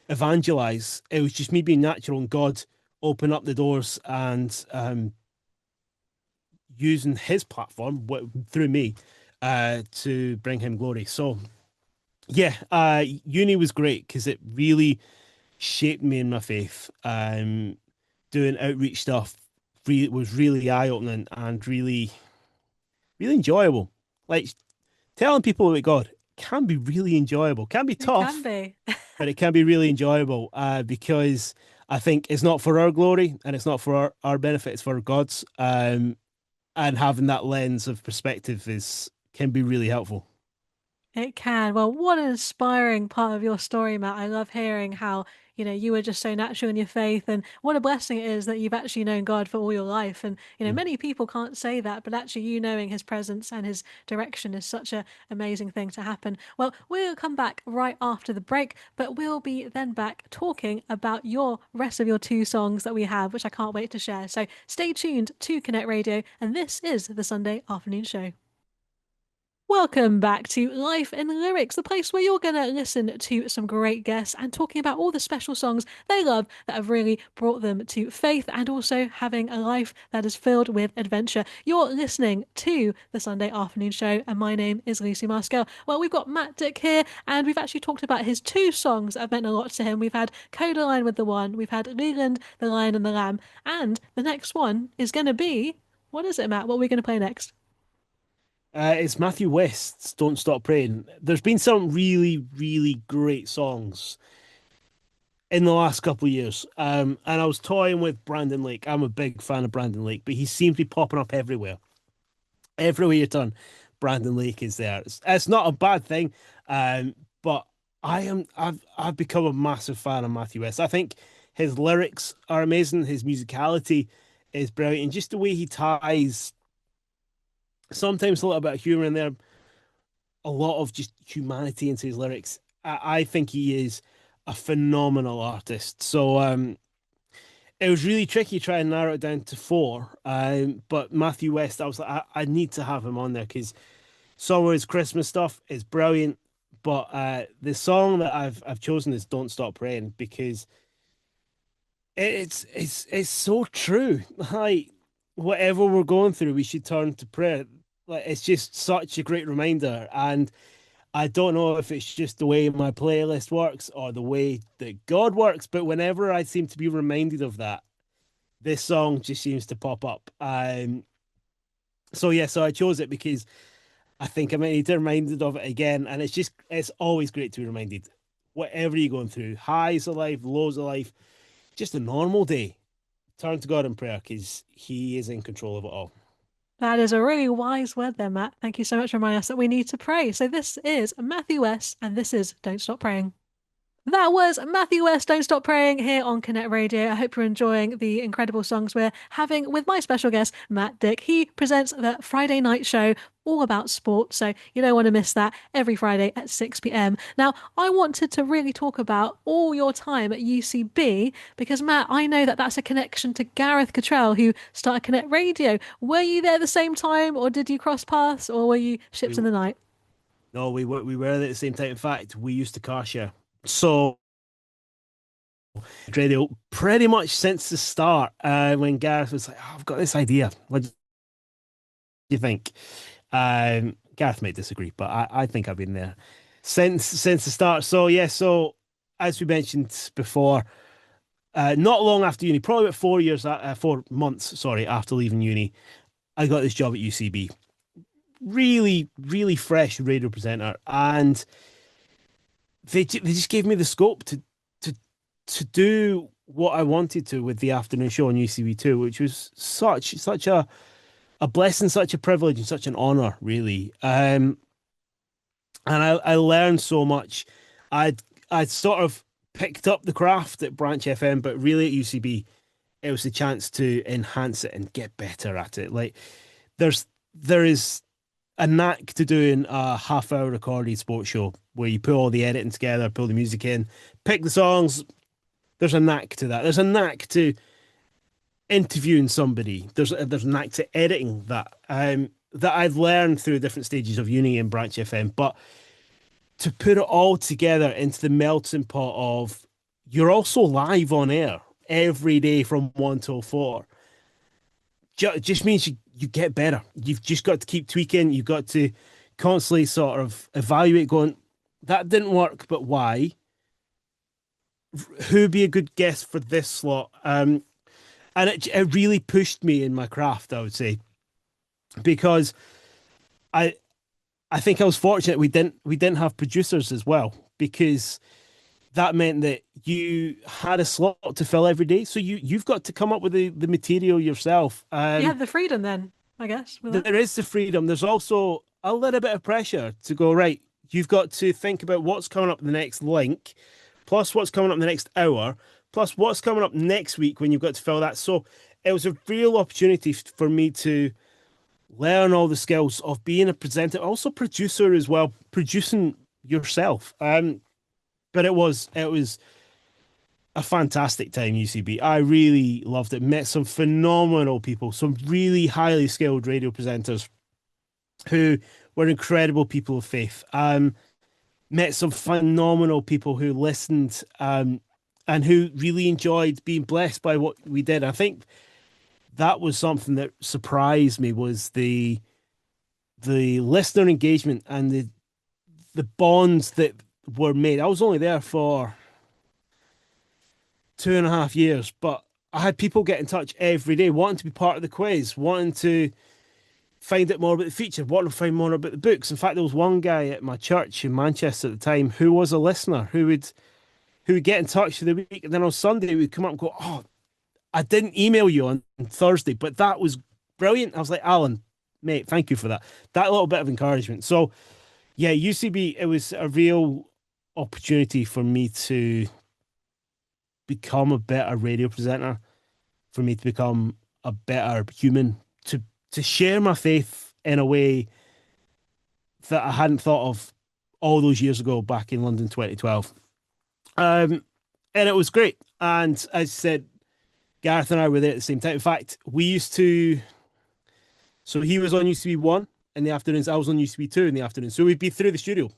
Speaker 2: evangelize. It was just me being natural and God open up the doors and using his platform through me to bring him glory. So yeah, uni was great because it really shaped me in my faith. Doing outreach stuff was really eye opening and really, really enjoyable. Like telling people about God can be really enjoyable, can be
Speaker 1: It can
Speaker 2: tough,
Speaker 1: be.
Speaker 2: but it can be really enjoyable because I think it's not for our glory and it's not for our benefit, it's for God's. And having that lens of perspective is can be really helpful.
Speaker 1: It can. Well, what an inspiring part of your story, Matt. I love hearing how, you were just so natural in your faith and what a blessing it is that you've actually known God for all your life. And,
Speaker 2: Mm.
Speaker 1: many people can't say that, but actually you knowing his presence and his direction is such an amazing thing to happen. Well, we'll come back right after the break, but we'll be then back talking about your rest of your two songs that we have, which I can't wait to share. So stay tuned to Konnect Radio, and this is the Sunday afternoon show. Welcome back to Life in Lyrics, the place where you're going to listen to some great guests and talking about all the special songs they love that have really brought them to faith and also having a life that is filled with adventure. You're listening to the Sunday afternoon show, and my name is Lucy Marskell. Well, we've got Matt Dick here, and we've actually talked about his two songs that have meant a lot to him. We've had Codaline with the one, we've had Leland, the Lion and the Lamb, and the next one is going to be, what is it, Matt? What are we going to play next?
Speaker 2: It's Matthew West's "Don't Stop Praying." There's been some really, really great songs in the last couple of years, and I was toying with Brandon Lake. I'm a big fan of Brandon Lake, but he seems to be popping up everywhere. Everywhere you turn, Brandon Lake is there. It's not a bad thing, but I've become a massive fan of Matthew West. I think his lyrics are amazing. His musicality is brilliant, and just the way he ties sometimes a little bit of humor in there, a lot of just humanity into his lyrics. I think he is a phenomenal artist. So it was really tricky trying to narrow it down to four. But Matthew West, I was like, I need to have him on there because some of his Christmas stuff is brilliant. But the song that I've chosen is "Don't Stop Praying" because it's so true. Like whatever we're going through, we should turn to prayer. Like it's just such a great reminder. And I don't know if it's just the way my playlist works or the way that God works, but whenever I seem to be reminded of that, this song just seems to pop up. So yeah, so I chose it because I think I might need to be reminded of it again. And it's always great to be reminded. Whatever you're going through, highs of life, lows of life, just a normal day. Turn to God in prayer because He is in control of it all.
Speaker 1: That is a really wise word there, Matt. Thank you so much for reminding us that we need to pray. So this is Matthew West, and this is Don't Stop Praying. That was Matthew West, Don't Stop Praying here on Konnect Radio. I hope you're enjoying the incredible songs we're having with my special guest, Matt Dick. He presents the Friday night show all about sport, so you don't want to miss that every Friday at 6 p.m. Now, I wanted to really talk about all your time at UCB because, Matt, I know that that's a connection to Gareth Cottrell, who started Konnect Radio. Were you there at the same time, or did you cross paths, or were you
Speaker 2: We,
Speaker 1: ships in the night?
Speaker 2: no, we were there at the same time. In fact, we used to car share. So radio pretty much since the start, when Gareth was like, oh, I've got this idea. What do you think? Gareth might disagree, but I think I've been there since the start. So yeah, so as we mentioned before, not long after uni, probably about 4 years, 4 months, sorry, after leaving uni, I got this job at UCB. Really, really fresh radio presenter, and they just gave me the scope to to do what I wanted to with the afternoon show on UCB2, which was such a blessing, such a privilege, and such an honor, really. And I learned so much. I'd sort of picked up the craft at Branch FM, but really at UCB, it was the chance to enhance it and get better at it. Like there is a knack to doing a half-hour recorded sports show where you put all the editing together, pull the music in, pick the songs. There's a knack to that. There's a knack to interviewing somebody. There's a knack to editing that I've learned through different stages of uni and Branch FM. But to put it all together into the melting pot of you're also live on air every day from 1 till 4 just means you get better. You've just got to keep tweaking. You've got to constantly sort of evaluate going, that didn't work, but why? Who'd be a good guest for this slot? And it really pushed me in my craft, I would say, because I I think I was fortunate we didn't have producers as well, because that meant that you had a slot to fill every day. So you've got to come up with the material yourself.
Speaker 1: You had the freedom then, I guess, with that.
Speaker 2: There is the freedom. There's also a little bit of pressure to go, right, you've got to think about what's coming up in the next link, plus what's coming up in the next hour, plus what's coming up next week when you've got to fill that. So it was a real opportunity for me to learn all the skills of being a presenter, also producer as well, producing yourself. But it was a fantastic time, UCB. I really loved it. Met some phenomenal people, some really highly skilled radio presenters who were incredible people of faith. Met some phenomenal people who listened, and who really enjoyed being blessed by what we did. I think that was something that surprised me, was the listener engagement and the bonds that were made. I was only there for 2.5 years, but I had people get in touch every day, wanting to be part of the quiz, wanting to find out more about the feature, wanting to find more about the books. In fact, there was one guy at my church in Manchester at the time who was a listener who would get in touch for the week, and then on Sunday he would come up and go, "Oh, I didn't email you on Thursday, but that was brilliant." I was like, "Alan, mate, thank you for that." That little bit of encouragement. So, yeah, UCB, it was a real opportunity for me to become a better radio presenter, for me to become a better human, to share my faith in a way that I hadn't thought of all those years ago back in London 2012. And it was great. And as I said, Gareth and I were there at the same time. In fact, we used to. So he was on UCB 1 in the afternoons. I was on UCB 2 in the afternoon. So we'd be through the studio,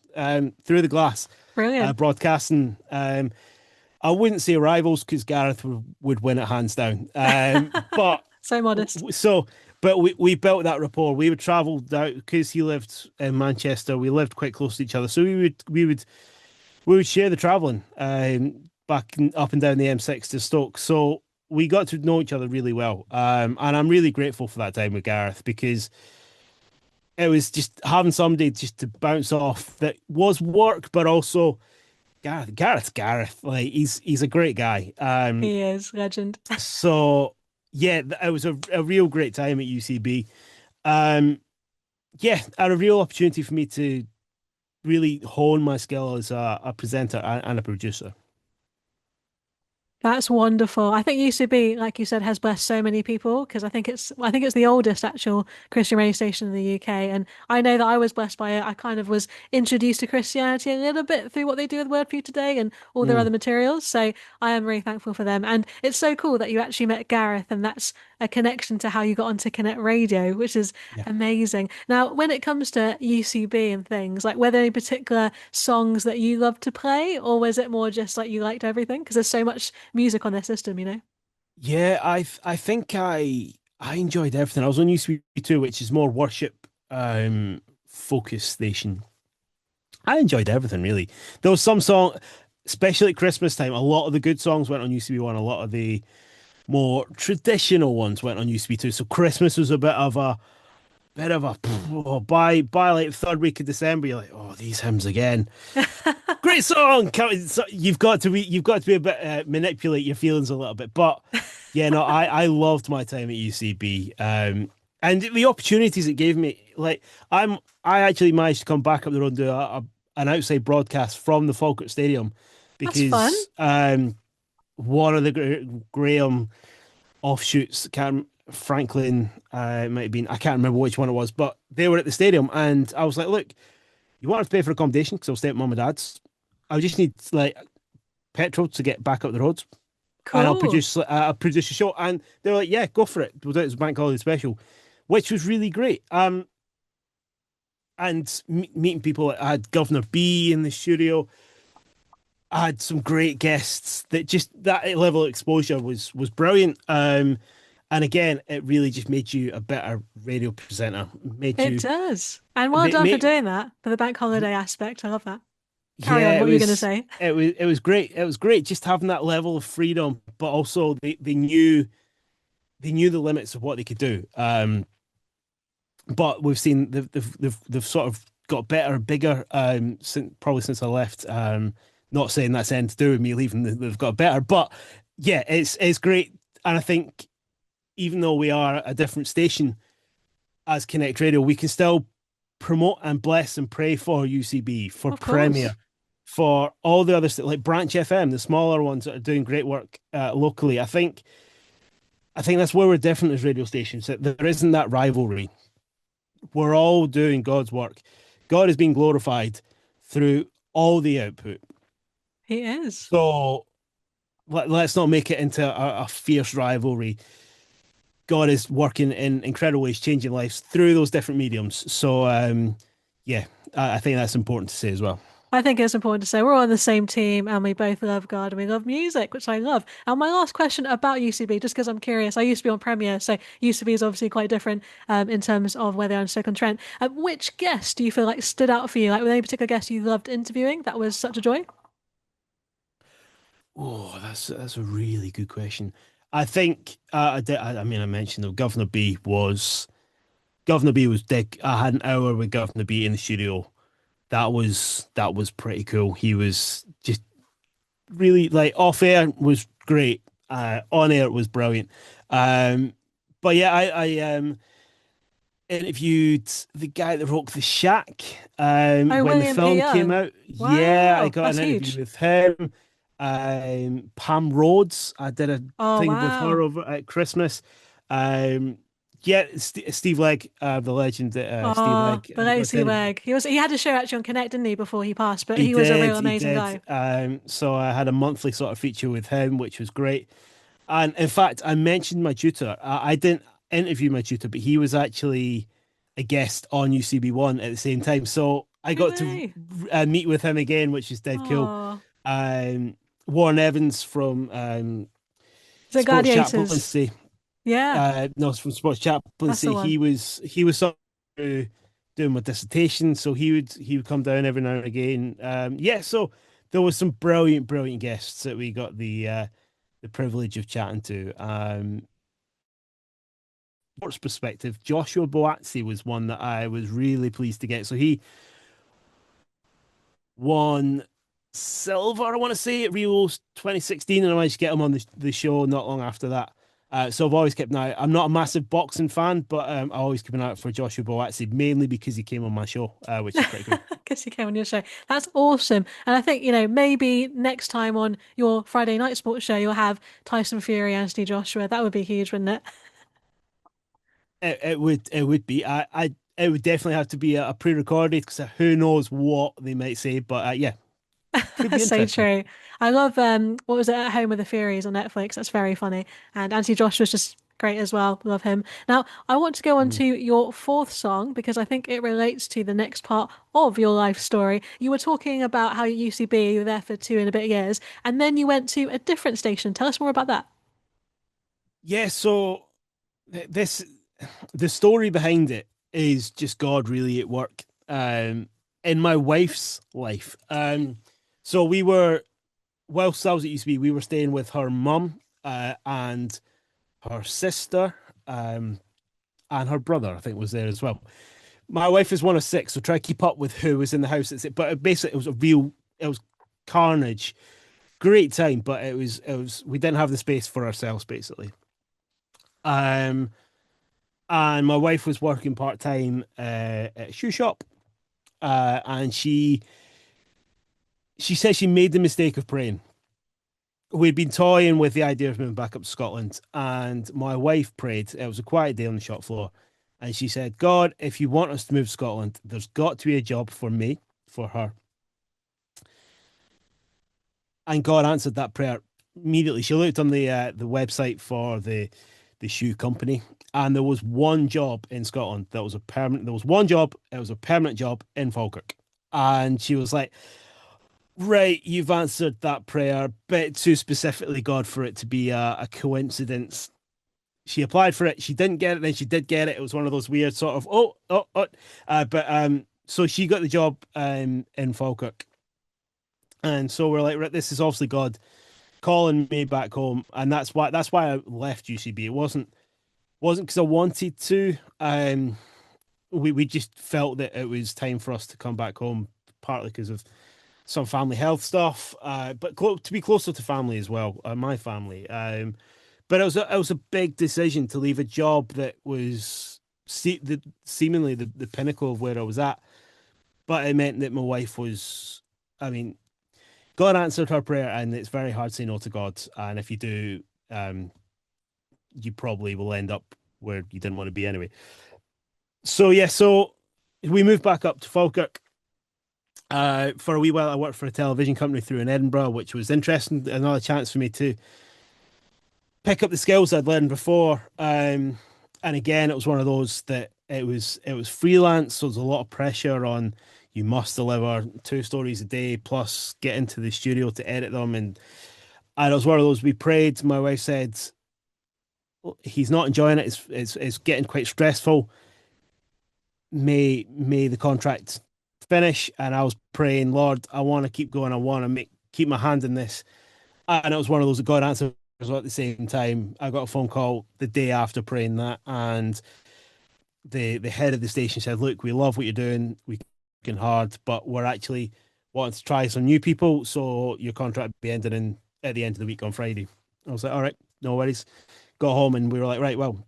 Speaker 2: through the glass,
Speaker 1: Brilliant.
Speaker 2: broadcasting. I wouldn't say rivals, because Gareth would win it hands down. But
Speaker 1: So modest.
Speaker 2: but we built that rapport. We would travel down because he lived in Manchester. We lived quite close to each other, so we would share the traveling, up and down the M6 to Stoke. So we got to know each other really well. And I'm really grateful for that time with Gareth, because it was just having somebody just to bounce off that was work, but also Gareth's Gareth. Like he's a great guy.
Speaker 1: He is legend.
Speaker 2: So yeah, it was a real great time at UCB. Um, yeah, and a real opportunity for me to really hone my skill as a presenter and a producer.
Speaker 1: That's wonderful. I think UCB, like you said, has blessed so many people because I think it's the oldest actual Christian radio station in the UK. And I know that I was blessed by it. I kind of was introduced to Christianity a little bit through what they do with Word for You Today and all their
Speaker 2: Mm,
Speaker 1: other materials. So I am really thankful for them. And it's so cool that you actually met Gareth, and that's a connection to how you got onto Konnect Radio, which is
Speaker 2: yeah.
Speaker 1: amazing. Now, when it comes to UCB and things, like were there any particular songs that you loved to play, or was it more just like you liked everything? Because there's so much music on their system, you know?
Speaker 2: Yeah, I think I enjoyed everything. I was on USP2, which is more worship focus station. I enjoyed everything really. There was some song, especially at Christmas time, a lot of the good songs went on UCB1, a lot of the more traditional ones went on UCB2. So Christmas was a bit of a oh, by like third week of December, you're like, oh, these hymns again. Great song. You've got to be a bit manipulate your feelings a little bit. But yeah, no, I loved my time at UCB. And the opportunities it gave me, like I actually managed to come back up the road and do an outside broadcast from the Falkirk Stadium
Speaker 1: That's fun.
Speaker 2: because one of the Graham offshoots, can't Franklin, it might have been, I can't remember which one it was, but they were at the stadium, and I was like, look, you want to pay for accommodation because I'll stay at mum and dad's. I just need like petrol to get back up the roads, and
Speaker 1: Cool.
Speaker 2: I'll produce a show. And they're like, yeah, go for it. We'll do it as a bank holiday special, which was really great. And meeting people. I had Governor B in the studio. I had some great guests. That just that level of exposure was brilliant. And again, it really just made you a better radio presenter. Made
Speaker 1: It
Speaker 2: you
Speaker 1: does. And well
Speaker 2: made,
Speaker 1: done for
Speaker 2: made
Speaker 1: doing that, for the bank holiday aspect. I love that. Carry on.
Speaker 2: yeah,
Speaker 1: What were you going to say?
Speaker 2: it was great. It was great just having that level of freedom, but also they knew the limits of what they could do. But we've seen they've sort of got better, bigger since I left. Not saying that's anything to do with me leaving. They've got better, but yeah, it's great. And I think even though we are a different station as Konnect Radio, we can still promote and bless and pray for UCB, for
Speaker 1: Of course.
Speaker 2: Premier, for all the others like Branch FM, the smaller ones that are doing great work locally. I think that's where we're different as radio stations. That there isn't that rivalry. We're all doing God's work. God is being glorified through all the output.
Speaker 1: He is.
Speaker 2: So let's not make it into a fierce rivalry. God is working in incredible ways, changing lives through those different mediums. So, yeah, I think that's important to say as well.
Speaker 1: I think it's important to say we're all on the same team and we both love God and we love music, which I love. And my last question about UCB, just because I'm curious, I used to be on Premiere, so UCB is obviously quite different in terms of where they are in Stoke-on-Trent. Which guest do you feel like stood out for you? Like, were there any particular guest you loved interviewing? That was such a joy.
Speaker 2: Oh, that's a really good question. I think I mean, I mentioned though, Governor B was Dick. I had an hour with Governor B in the studio. That was pretty cool. He was just really like off air was great. On air was brilliant. Um, but yeah, I interviewed the guy that wrote The Shack
Speaker 1: Oh,
Speaker 2: when the
Speaker 1: William P.
Speaker 2: film came
Speaker 1: Young.
Speaker 2: out. Yeah, I
Speaker 1: Wow,
Speaker 2: got
Speaker 1: that's
Speaker 2: an interview
Speaker 1: huge.
Speaker 2: with him. Pam Rhodes, I did a
Speaker 1: Oh,
Speaker 2: thing with her
Speaker 1: wow.
Speaker 2: over at Christmas. Um, yeah, Steve Legg, the legend, Steve
Speaker 1: Oh,
Speaker 2: Legg,
Speaker 1: the
Speaker 2: I got to
Speaker 1: lazy
Speaker 2: interview.
Speaker 1: leg. He had a show actually on Connect, didn't he, before he passed, but
Speaker 2: He
Speaker 1: he was a
Speaker 2: did,
Speaker 1: real
Speaker 2: he
Speaker 1: amazing
Speaker 2: did.
Speaker 1: guy.
Speaker 2: So I had a monthly sort of feature with him, which was great. And in fact, I mentioned my tutor. I didn't interview my tutor, but he was actually a guest on UCB1 at the same time. So I
Speaker 1: No
Speaker 2: got to
Speaker 1: way.
Speaker 2: meet with him again, which is dead cool.
Speaker 1: Oh,
Speaker 2: Um, Warren Evans from
Speaker 1: the
Speaker 2: Sports
Speaker 1: Gladiators.
Speaker 2: Chaplaincy.
Speaker 1: Yeah,
Speaker 2: No, it's from Sports
Speaker 1: that's the
Speaker 2: Chaplaincy.
Speaker 1: one.
Speaker 2: He was sort of doing my dissertation, so he would come down every now and again. Yeah, so there was some brilliant, brilliant guests that we got the privilege of chatting to. sports perspective, Joshua Boazzi was one that I was really pleased to get. So he won silver, I want to say, at Rio 2016, and I managed to get him on the show not long after that. So I've always kept an eye. I'm not a massive boxing fan, but I always keep an eye out for Joshua Boazzi, mainly because he came on my show, which is pretty cool.
Speaker 1: Guess you came on your show. That's awesome. And I think, maybe next time on your Friday night sports show, you'll have Tyson Fury, Anthony Joshua. That would be huge, wouldn't it?
Speaker 2: It would be. It would definitely have to be a pre-recorded because who knows what they might say. But yeah, could be
Speaker 1: So
Speaker 2: interesting.
Speaker 1: true. I love what was it, At Home with the Furies on Netflix? That's very funny. And Anthony Joshua's just great as well. Love him. Now, I want to go on
Speaker 2: Mhm.
Speaker 1: to your fourth song because I think it relates to the next part of your life story. You were talking about how you UCB, you were there for 2 and a bit years, and then you went to a different station. Tell us more about that.
Speaker 2: Yeah. So this the story behind it is just God really at work. In my wife's life. So we were whilst I was at UCB, we were staying with her mum, and her sister, and her brother, I think, was there as well. My wife is one of six, so try to keep up with who was in the house. But basically, it was carnage. Great time, but we didn't have the space for ourselves, basically. Um, and my wife was working part time at a shoe shop, and she said she made the mistake of praying. We'd been toying with the idea of moving back up to Scotland, and my wife prayed. It was a quiet day on the shop floor, and she said, "God, if you want us to move to Scotland, there's got to be a job for me, for her." And God answered that prayer immediately. She looked on the website for the shoe company, and there was one job in Scotland that was a permanent. There was one job. It was a permanent job in Falkirk, and she was like, "Right, you've answered that prayer, but too specifically, God, for it to be a coincidence." She applied for it. She didn't get it. Then she did get it. It was one of those weird sort of but so she got the job in Falkirk, and so we're like, right, this is obviously God calling me back home, and that's why I left UCB. It wasn't because I wanted to. We just felt that it was time for us to come back home, partly because of some family health stuff, but to be closer to family as well, my family. But it was a big decision to leave a job that was seemingly the pinnacle of where I was at, but it meant that my wife was. I mean, God answered her prayer, and it's very hard to say no to God. And if you do, um, you probably will end up where you didn't want to be anyway. So yeah, so we moved back up to Falkirk. For a wee while, I worked for a television company through in Edinburgh, which was interesting. Another chance for me to pick up the skills I'd learned before. And again, it was one of those that it was freelance, so there's a lot of pressure on you must deliver 2 stories a day plus get into the studio to edit them. And it was one of those we prayed. My wife said he's not enjoying it. It's getting quite stressful. May the contract finish. And I was praying, Lord, I want to keep going. I want to keep my hand in this. And it was one of those that God answered at the same time. I got a phone call the day after praying that, and the head of the station said, "Look, we love what you're doing. We working hard, but we're actually wanting to try some new people. So your contract will be ending in at the end of the week on Friday." I was like, "All right, no worries." Got home and we were like, "Right, well,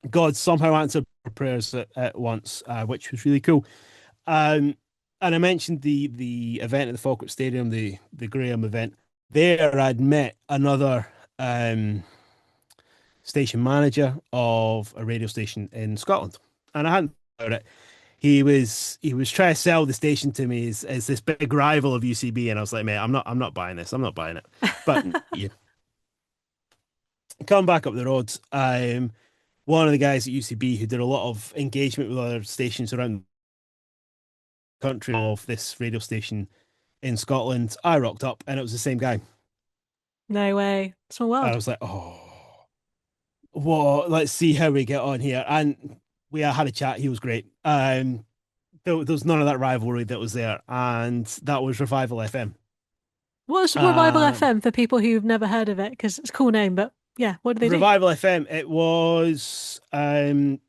Speaker 2: God somehow answered our prayers at once, which was really cool." Um, and I mentioned the event at the Falkirk Stadium, the Graham event. There, I'd met another station manager of a radio station in Scotland, and I hadn't heard it. He was trying to sell the station to me as this big rival of UCB, and I was like, "Mate, I'm not buying this. I'm not buying it." But yeah, come back up the road. One of the guys at UCB who did a lot of engagement with other stations around the country of this radio station in Scotland. I rocked up, and it was the same guy.
Speaker 1: No way. Small
Speaker 2: I
Speaker 1: world.
Speaker 2: was like, "Oh, well, let's see how we get on here." And we had a chat. He was great. There was none of that rivalry that was there, and that was Revival FM.
Speaker 1: What's Revival
Speaker 2: Um,
Speaker 1: FM for people who've never heard of it? Because it's a cool name, but Yeah, what do they do?
Speaker 2: Revival FM. It was a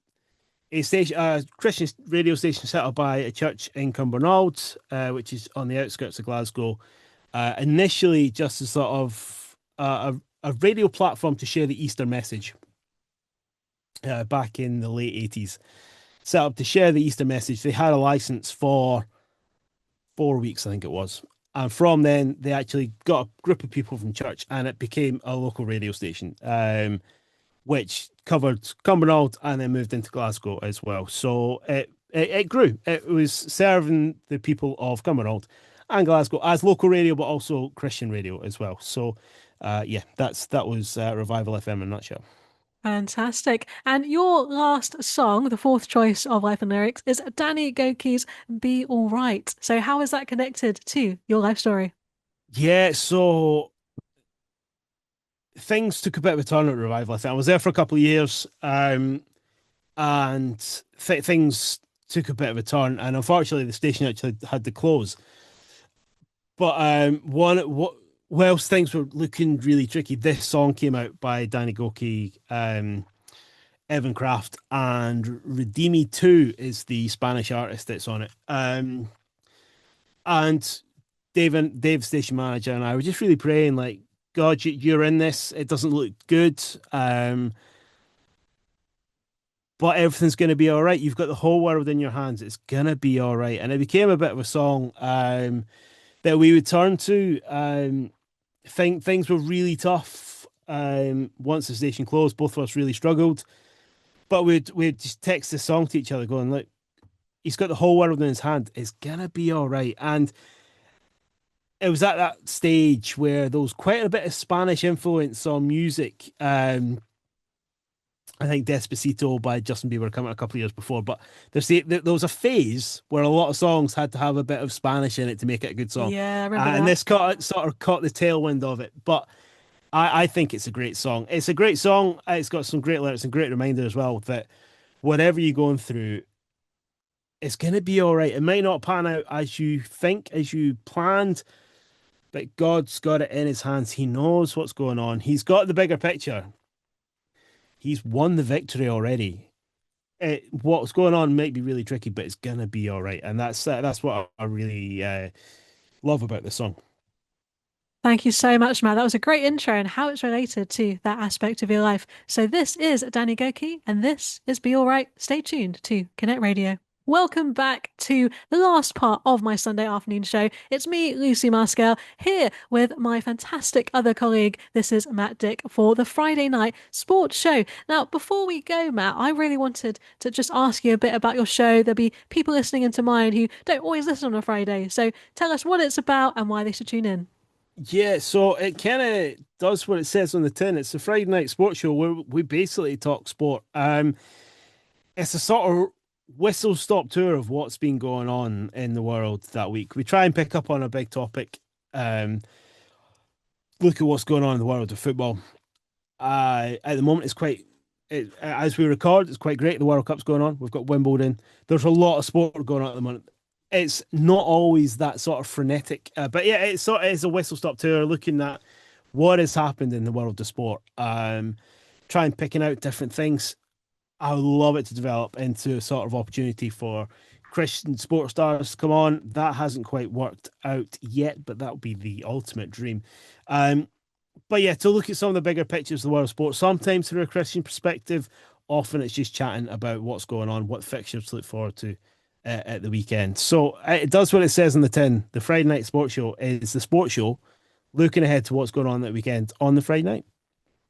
Speaker 2: station, a Christian radio station set up by a church in Cumbernauld, which is on the outskirts of Glasgow. Initially, just as sort of a radio platform to share the Easter message. Back in the late 80s, set up to share the Easter message. They had a license for 4 weeks, I think it was. And from then, they actually got a group of people from church, and it became a local radio station, which covered Cumbernauld and then moved into Glasgow as well. So it grew. It was serving the people of Cumbernauld and Glasgow as local radio, but also Christian radio as well. So, yeah, that was Revival FM in a nutshell.
Speaker 1: Fantastic. And your last song, the fourth choice of Life and Lyrics, is Danny Goki's Be All Right. So how is that connected to your life story?
Speaker 2: Yeah, so things took a bit of a turn at Revival. I think I was there for a couple of years, and things took a bit of a turn, and unfortunately, the station actually had to close. But whilst things were looking really tricky, this song came out by Danny Goki, Evan Kraft, and Redimi 2 is the Spanish artist that's on it. And Dave, station manager, and I were just really praying, like, God, you're in this. It doesn't look good, but everything's going to be all right. You've got the whole world in your hands. It's going to be all right. And it became a bit of a song that we would turn to. Things were really tough once the station closed. Both of us really struggled, but we'd just text the song to each other, going, "Look, he's got the whole world in his hand. It's gonna be all right." And it was at that stage where there was quite a bit of Spanish influence on music. I think Despacito by Justin Bieber came out a couple of years before, but there was a phase where a lot of songs had to have a bit of Spanish in it to make it a good song.
Speaker 1: Yeah, I remember
Speaker 2: And
Speaker 1: that.
Speaker 2: this sort of caught the tailwind of it. But I think it's a great song. It's a great song. It's got some great lyrics and great reminder as well that whatever you're going through, it's going to be all right. It might not pan out as you think, as you planned, but God's got it in his hands. He knows what's going on. He's got the bigger picture. He's won the victory already. What's going on might be really tricky, but it's gonna be all right. And that's what I really love about this song.
Speaker 1: Thank you so much, Matt. That was a great intro and how it's related to that aspect of your life. So this is Danny Goki, and this is Be All Right. Stay tuned to Konnect Radio. Welcome back to the last part of my Sunday afternoon show. It's me, Lucy Marskell, here with my fantastic other colleague. This is Matt Dick for the Friday night sports show. Now, before we go, Matt, I really wanted to just ask you a bit about your show. There'll be people listening into mine who don't always listen on a Friday. So tell us what it's about and why they should tune in.
Speaker 2: Yeah, so it kind of does what it says on the tin. It's a Friday night sports show where we basically talk sport. It's a sort of whistle stop tour of what's been going on in the world that week. We try and pick up on a big topic, look at what's going on in the world of football. At the moment, as we record, it's quite great. The World Cup's going on. We've got Wimbledon. There's a lot of sport going on at the moment. It's not always that sort of frenetic, but yeah, it's a whistle stop tour looking at what has happened in the world of sport. Trying picking out different things. I would love it to develop into a sort of opportunity for Christian sports stars to come on. That hasn't quite worked out yet, but that would be the ultimate dream. But yeah, to look at some of the bigger pictures of the world of sport, sometimes through a Christian perspective, often it's just chatting about what's going on, what fixtures to look forward to at the weekend. So it does what it says on the tin. The Friday night sports show is the sports show looking ahead to what's going on that weekend on the Friday night.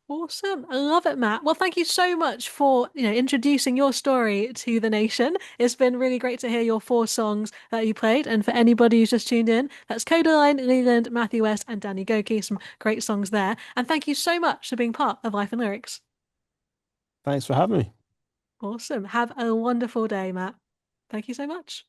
Speaker 1: Awesome. I love it, Matt. Well, thank you so much for, introducing your story to the nation. It's been really great to hear your four songs that you played. And for anybody who's just tuned in, that's Codaline, Leland, Matthew West, and Danny Goki. Some great songs there. And thank you so much for being part of Life and Lyrics.
Speaker 2: Thanks for having me.
Speaker 1: Awesome. Have a wonderful day, Matt. Thank you so much.